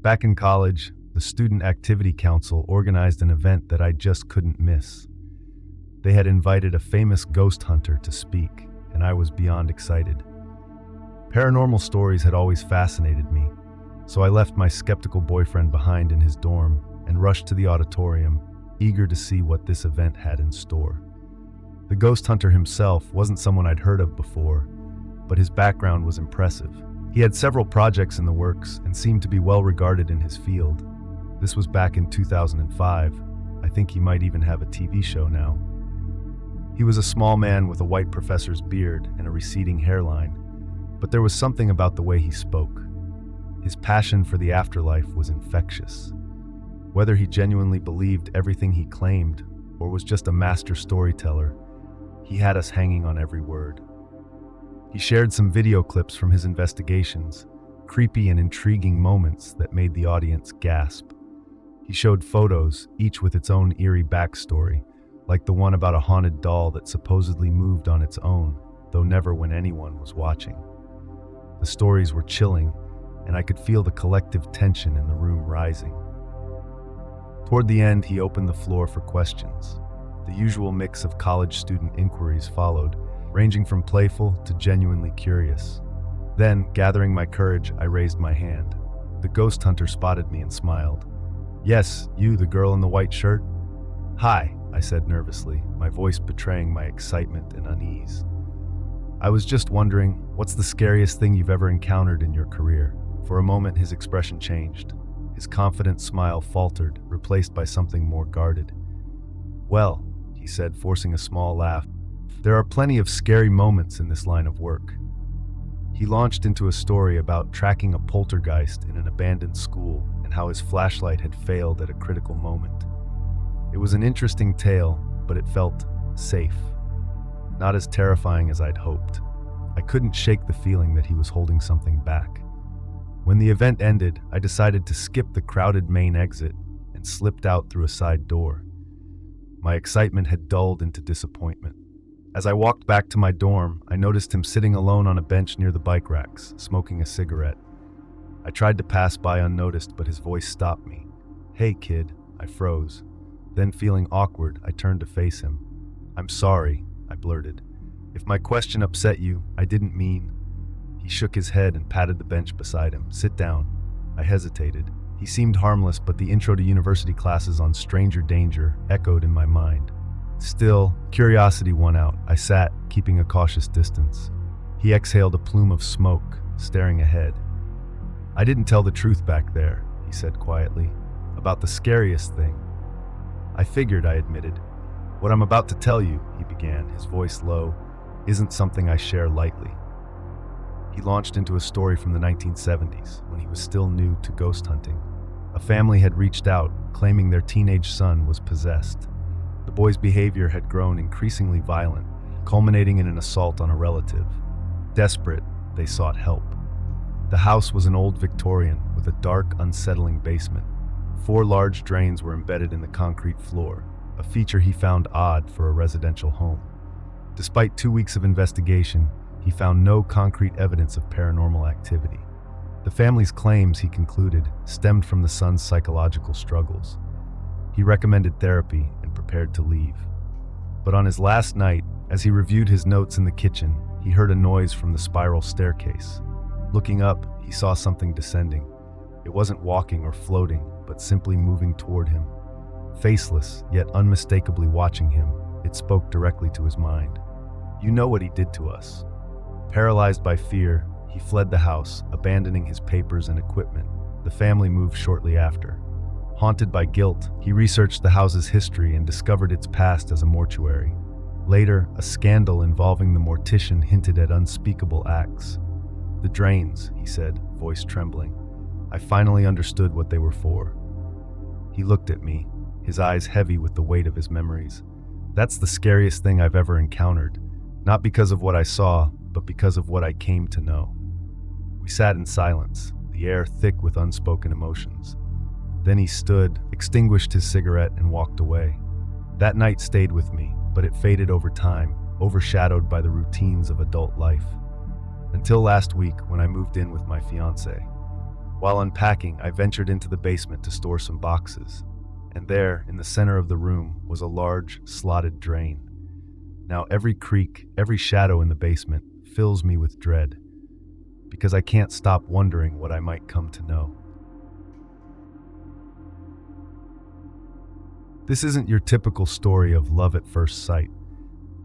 Back in college, the Student Activity Council organized an event that I just couldn't miss. They had invited a famous ghost hunter to speak, and I was beyond excited. Paranormal stories had always fascinated me, so I left my skeptical boyfriend behind in his dorm and rushed to the auditorium, eager to see what this event had in store. The ghost hunter himself wasn't someone I'd heard of before, but his background was impressive. He had several projects in the works and seemed to be well regarded in his field. This was back in 2005. I think he might even have a TV show now. He was a small man with a white professor's beard and a receding hairline, but there was something about the way he spoke. His passion for the afterlife was infectious. Whether he genuinely believed everything he claimed or was just a master storyteller, he had us hanging on every word. He shared some video clips from his investigations, creepy and intriguing moments that made the audience gasp. He showed photos, each with its own eerie backstory, like the one about a haunted doll that supposedly moved on its own, though never when anyone was watching. The stories were chilling, and I could feel the collective tension in the room rising. Toward the end, he opened the floor for questions. The usual mix of college student inquiries followed, ranging from playful to genuinely curious. Then, gathering my courage, I raised my hand. The ghost hunter spotted me and smiled. "Yes, you, the girl in the white shirt?" "Hi," I said nervously, my voice betraying my excitement and unease. "I was just wondering, what's the scariest thing you've ever encountered in your career?" For a moment, his expression changed. His confident smile faltered, replaced by something more guarded. "Well," he said, forcing a small laugh, "there are plenty of scary moments in this line of work." He launched into a story about tracking a poltergeist in an abandoned school and how his flashlight had failed at a critical moment. It was an interesting tale, but it felt safe. Not as terrifying as I'd hoped. I couldn't shake the feeling that he was holding something back. When the event ended, I decided to skip the crowded main exit and slipped out through a side door. My excitement had dulled into disappointment. As I walked back to my dorm, I noticed him sitting alone on a bench near the bike racks, smoking a cigarette. I tried to pass by unnoticed, but his voice stopped me. "Hey, kid," I froze. Then, feeling awkward, I turned to face him. "I'm sorry," I blurted. "If my question upset you, I didn't mean..." He shook his head and patted the bench beside him. "Sit down." I hesitated. He seemed harmless, but the intro to university classes on stranger danger echoed in my mind. Still, curiosity won out. I sat, keeping a cautious distance. He exhaled a plume of smoke, staring ahead. "I didn't tell the truth back there," he said quietly. "About the scariest thing." "I figured," I admitted. "What I'm about to tell you," he began, his voice low, "isn't something I share lightly." He launched into a story from the 1970s, when he was still new to ghost hunting. A family had reached out, claiming their teenage son was possessed. The boy's behavior had grown increasingly violent, culminating in an assault on a relative. Desperate, they sought help. The house was an old Victorian with a dark, unsettling basement. 4 large drains were embedded in the concrete floor, a feature he found odd for a residential home. Despite 2 weeks of investigation, he found no concrete evidence of paranormal activity. The family's claims, he concluded, stemmed from the son's psychological struggles. He recommended therapy and prepared to leave. But on his last night, as he reviewed his notes in the kitchen, he heard a noise from the spiral staircase. Looking up, he saw something descending. It wasn't walking or floating, but simply moving toward him. Faceless, yet unmistakably watching him, it spoke directly to his mind. "You know what he did to us." Paralyzed by fear, he fled the house, abandoning his papers and equipment. The family moved shortly after. Haunted by guilt, he researched the house's history and discovered its past as a mortuary. Later, a scandal involving the mortician hinted at unspeakable acts. "The drains," he said, voice trembling. "I finally understood what they were for." He looked at me, his eyes heavy with the weight of his memories. "That's the scariest thing I've ever encountered, not because of what I saw, but because of what I came to know." We sat in silence, the air thick with unspoken emotions. Then he stood, extinguished his cigarette, and walked away. That night stayed with me, but it faded over time, overshadowed by the routines of adult life. Until last week, when I moved in with my fiancée. While unpacking, I ventured into the basement to store some boxes, and there, in the center of the room, was a large, slotted drain. Now every creak, every shadow in the basement fills me with dread, because I can't stop wondering what I might come to know. This isn't your typical story of love at first sight.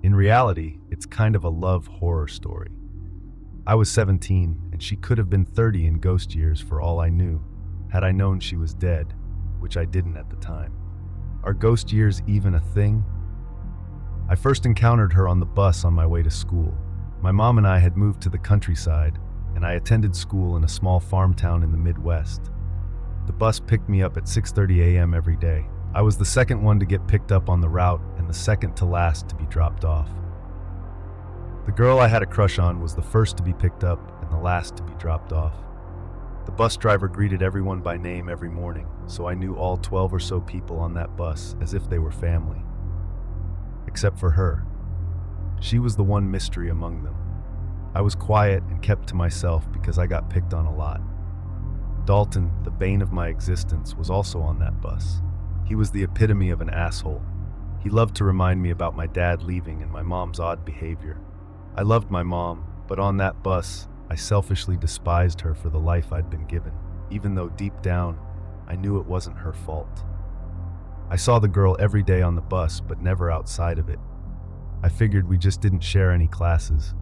In reality, it's kind of a love horror story. I was 17, and she could have been 30 in ghost years for all I knew, had I known she was dead, which I didn't at the time. Are ghost years even a thing? I first encountered her on the bus on my way to school. My mom and I had moved to the countryside, and I attended school in a small farm town in the Midwest. The bus picked me up at 6:30 a.m. every day. I was the second one to get picked up on the route and the second to last to be dropped off. The girl I had a crush on was the first to be picked up and the last to be dropped off. The bus driver greeted everyone by name every morning, so I knew all 12 or so people on that bus as if they were family. Except for her. She was the one mystery among them. I was quiet and kept to myself because I got picked on a lot. Dalton, the bane of my existence, was also on that bus. He was the epitome of an asshole. He loved to remind me about my dad leaving and my mom's odd behavior. I loved my mom, but on that bus, I selfishly despised her for the life I'd been given, even though deep down, I knew it wasn't her fault. I saw the girl every day on the bus, but never outside of it. I figured we just didn't share any classes.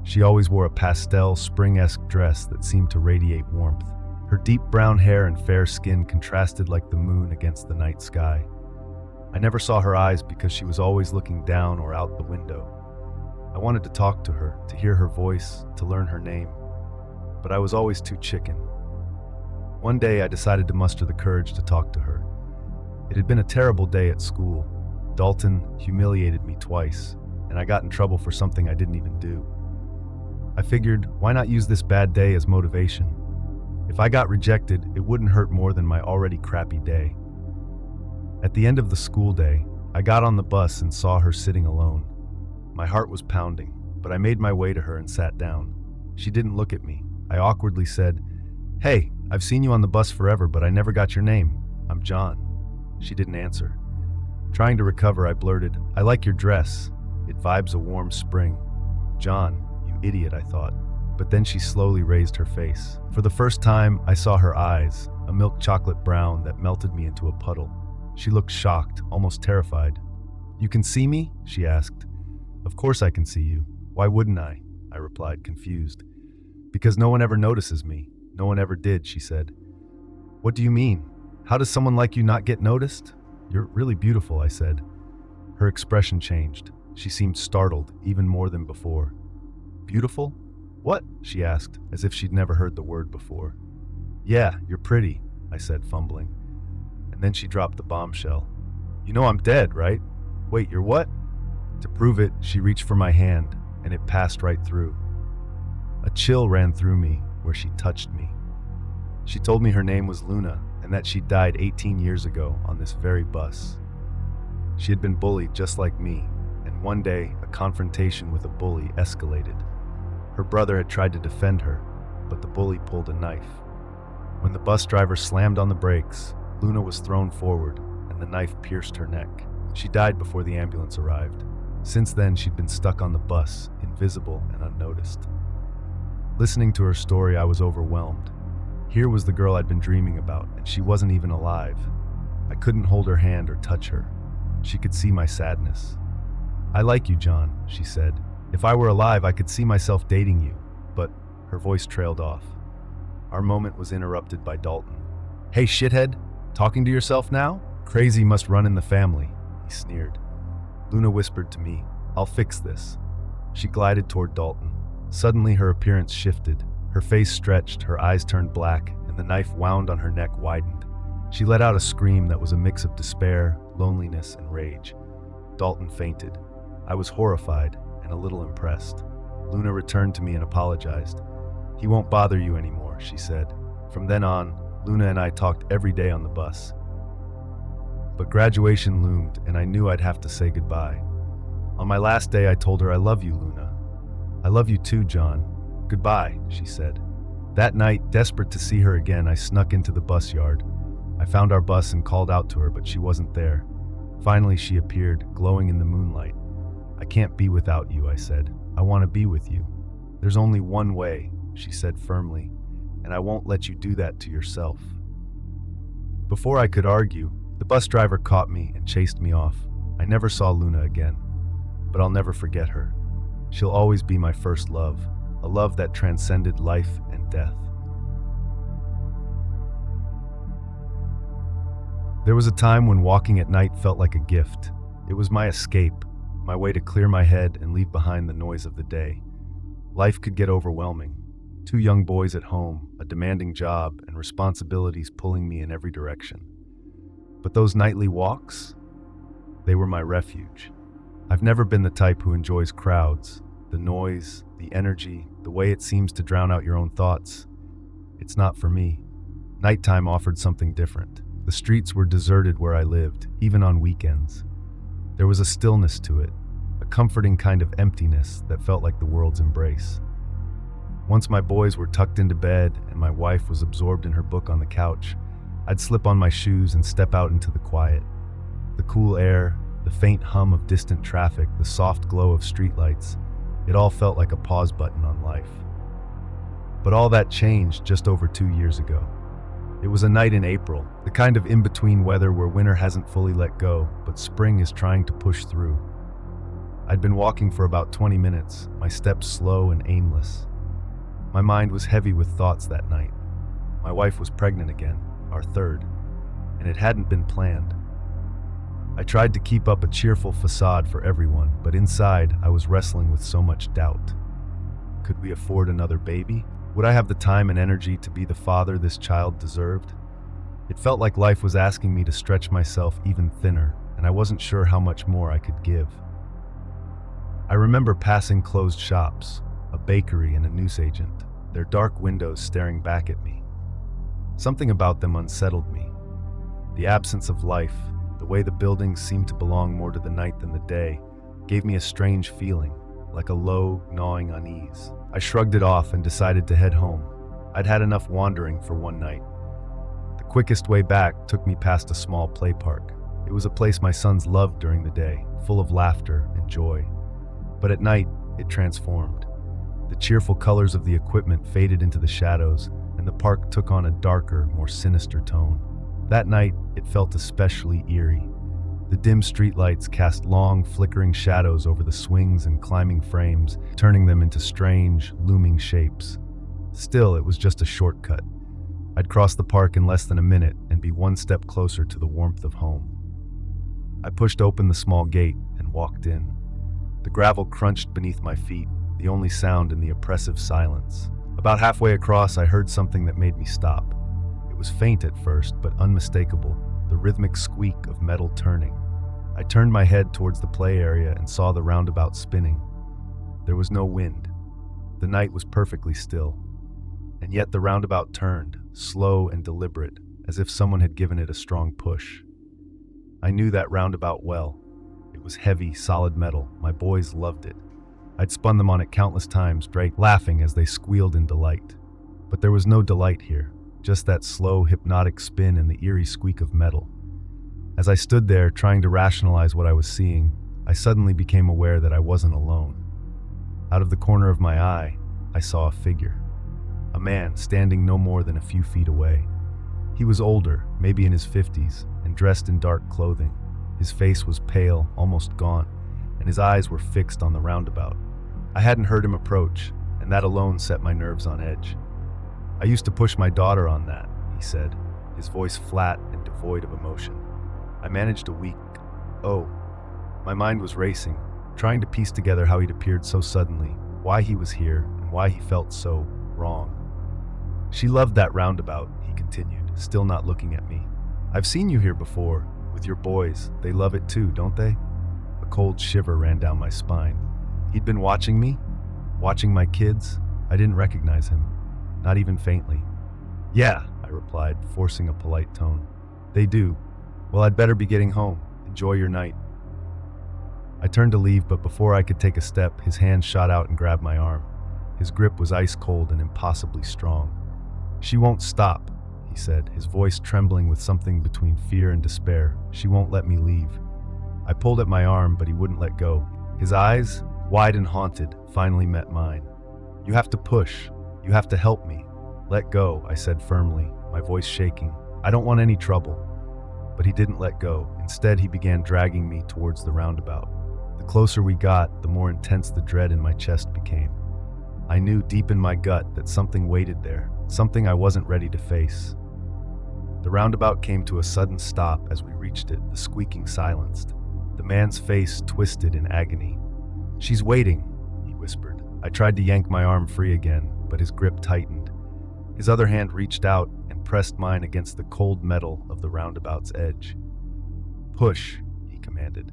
She always wore a pastel, spring-esque dress that seemed to radiate warmth. Her deep brown hair and fair skin contrasted like the moon against the night sky. I never saw her eyes because she was always looking down or out the window. I wanted to talk to her, to hear her voice, to learn her name, but I was always too chicken. One day I decided to muster the courage to talk to her. It had been a terrible day at school. Dalton humiliated me twice, and I got in trouble for something I didn't even do. I figured, why not use this bad day as motivation? If I got rejected, it wouldn't hurt more than my already crappy day. At the end of the school day, I got on the bus and saw her sitting alone. My heart was pounding, but I made my way to her and sat down. She didn't look at me. I awkwardly said, "Hey, I've seen you on the bus forever, but I never got your name. I'm John." She didn't answer. Trying to recover, I blurted, "I like your dress. It vibes a warm spring." "John, you idiot," I thought. But then she slowly raised her face. For the first time, I saw her eyes, a milk chocolate brown that melted me into a puddle. She looked shocked, almost terrified. "You can see me?" she asked. "Of course I can see you. Why wouldn't I?" I replied, confused. "Because no one ever notices me. No one ever did," she said. "What do you mean? How does someone like you not get noticed?" "You're really beautiful," I said. Her expression changed. She seemed startled, even more than before. "Beautiful? What?" she asked, as if she'd never heard the word before. "Yeah, you're pretty," I said, fumbling. And then she dropped the bombshell. "You know I'm dead, right?" "Wait, you're what?" To prove it, she reached for my hand, and it passed right through. A chill ran through me where she touched me. She told me her name was Luna, and that she died 18 years ago on this very bus. She had been bullied just like me, and one day, a confrontation with a bully escalated. Her brother had tried to defend her, but the bully pulled a knife. When the bus driver slammed on the brakes, Luna was thrown forward, and the knife pierced her neck. She died before the ambulance arrived. Since then, she'd been stuck on the bus, invisible and unnoticed. Listening to her story, I was overwhelmed. Here was the girl I'd been dreaming about, and she wasn't even alive. I couldn't hold her hand or touch her. She could see my sadness. "I like you, John," she said. "If I were alive, I could see myself dating you." But her voice trailed off. Our moment was interrupted by Dalton. "Hey, shithead, talking to yourself now? Crazy must run in the family," he sneered. Luna whispered to me, "I'll fix this." She glided toward Dalton. Suddenly, her appearance shifted. Her face stretched, her eyes turned black, and the knife wound on her neck widened. She let out a scream that was a mix of despair, loneliness, and rage. Dalton fainted. I was horrified and a little impressed. Luna returned to me and apologized. "He won't bother you anymore," she said. From then on, Luna and I talked every day on the bus. But graduation loomed, and I knew I'd have to say goodbye. On my last day, I told her, "I love you, Luna." "I love you too, John. Goodbye," she said. That night, desperate to see her again, I snuck into the bus yard. I found our bus and called out to her, but she wasn't there. Finally, she appeared, glowing in the moonlight. "I can't be without you," I said. "I want to be with you." "There's only one way," she said firmly, "and I won't let you do that to yourself." Before I could argue, the bus driver caught me and chased me off. I never saw Luna again, but I'll never forget her. She'll always be my first love, a love that transcended life and death. There was a time when walking at night felt like a gift. It was my escape, my way to clear my head and leave behind the noise of the day. Life could get overwhelming. 2 young boys at home, a demanding job, and responsibilities pulling me in every direction. But those nightly walks, they were my refuge. I've never been the type who enjoys crowds, the noise, the energy, the way it seems to drown out your own thoughts. It's not for me. Nighttime offered something different. The streets were deserted where I lived, even on weekends. There was a stillness to it, a comforting kind of emptiness that felt like the world's embrace. Once my boys were tucked into bed and my wife was absorbed in her book on the couch, I'd slip on my shoes and step out into the quiet. The cool air, the faint hum of distant traffic, the soft glow of streetlights, it all felt like a pause button on life. But all that changed just over 2 years ago. It was a night in April, the kind of in-between weather where winter hasn't fully let go, but spring is trying to push through. I'd been walking for about 20 minutes, my steps slow and aimless. My mind was heavy with thoughts that night. My wife was pregnant again, our third, and it hadn't been planned. I tried to keep up a cheerful facade for everyone, but inside I was wrestling with so much doubt. Could we afford another baby? Would I have the time and energy to be the father this child deserved? It felt like life was asking me to stretch myself even thinner, and I wasn't sure how much more I could give. I remember passing closed shops, a bakery and a newsagent, their dark windows staring back at me. Something about them unsettled me. The absence of life, the way the buildings seemed to belong more to the night than the day, gave me a strange feeling, like a low, gnawing unease. I shrugged it off and decided to head home. I'd had enough wandering for one night. The quickest way back took me past a small play park. It was a place my sons loved during the day, full of laughter and joy. But at night, it transformed. The cheerful colors of the equipment faded into the shadows, and the park took on a darker, more sinister tone. That night, it felt especially eerie. The dim streetlights cast long, flickering shadows over the swings and climbing frames, turning them into strange, looming shapes. Still, it was just a shortcut. I'd cross the park in less than a minute and be one step closer to the warmth of home. I pushed open the small gate and walked in. The gravel crunched beneath my feet, the only sound in the oppressive silence. About halfway across, I heard something that made me stop. It was faint at first, but unmistakable. The rhythmic squeak of metal turning. I turned my head towards the play area and saw the roundabout spinning. There was no wind. The night was perfectly still. And yet the roundabout turned, slow and deliberate, as if someone had given it a strong push. I knew that roundabout well. It was heavy, solid metal. My boys loved it. I'd spun them on it countless times, laughing as they squealed in delight. But there was no delight here. Just that slow, hypnotic spin and the eerie squeak of metal. As I stood there, trying to rationalize what I was seeing, I suddenly became aware that I wasn't alone. Out of the corner of my eye, I saw a figure. A man standing no more than a few feet away. He was older, maybe in his 50s, and dressed in dark clothing. His face was pale, almost gaunt, and his eyes were fixed on the roundabout. I hadn't heard him approach, and that alone set my nerves on edge. "I used to push my daughter on that," he said, his voice flat and devoid of emotion. "I managed a week." Oh, my mind was racing, trying to piece together how he'd appeared so suddenly, why he was here, and why he felt so wrong. "She loved that roundabout," he continued, still not looking at me. "I've seen you here before, with your boys. They love it too, don't they?" A cold shiver ran down my spine. He'd been watching me, watching my kids. I didn't recognize him. Not even faintly. "Yeah," I replied, forcing a polite tone. "They do. Well, I'd better be getting home. Enjoy your night." I turned to leave, but before I could take a step, his hand shot out and grabbed my arm. His grip was ice cold and impossibly strong. "She won't stop," he said, his voice trembling with something between fear and despair. "She won't let me leave." I pulled at my arm, but he wouldn't let go. His eyes, wide and haunted, finally met mine. "You have to push. You have to help me." "Let go," I said firmly, my voice shaking. "I don't want any trouble." But he didn't let go. Instead, he began dragging me towards the roundabout. The closer we got, the more intense the dread in my chest became. I knew deep in my gut that something waited there, something I wasn't ready to face. The roundabout came to a sudden stop as we reached it, the squeaking silenced. The man's face twisted in agony. "She's waiting," he whispered. I tried to yank my arm free again, but his grip tightened. His other hand reached out and pressed mine against the cold metal of the roundabout's edge. "Push," he commanded.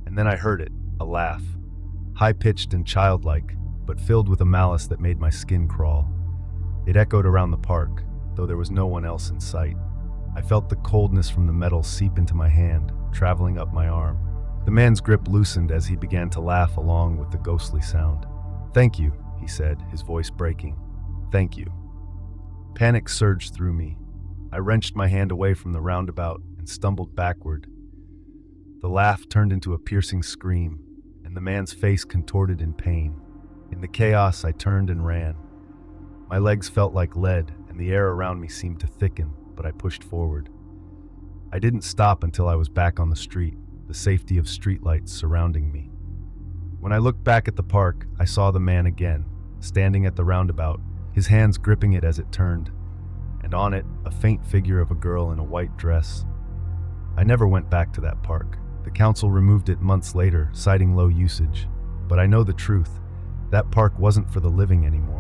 And then I heard it, a laugh, high-pitched and childlike, but filled with a malice that made my skin crawl. It echoed around the park, though there was no one else in sight. I felt the coldness from the metal seep into my hand, traveling up my arm. The man's grip loosened as he began to laugh along with the ghostly sound. "Thank you," he said, his voice breaking. "Thank you." Panic surged through me. I wrenched my hand away from the roundabout and stumbled backward. The laugh turned into a piercing scream, and the man's face contorted in pain. In the chaos, I turned and ran. My legs felt like lead, and the air around me seemed to thicken, but I pushed forward. I didn't stop until I was back on the street, the safety of streetlights surrounding me. When I looked back at the park, I saw the man again, standing at the roundabout, his hands gripping it as it turned, and on it, a faint figure of a girl in a white dress. I never went back to that park. The council removed it months later, citing low usage. But I know the truth. That park wasn't for the living anymore.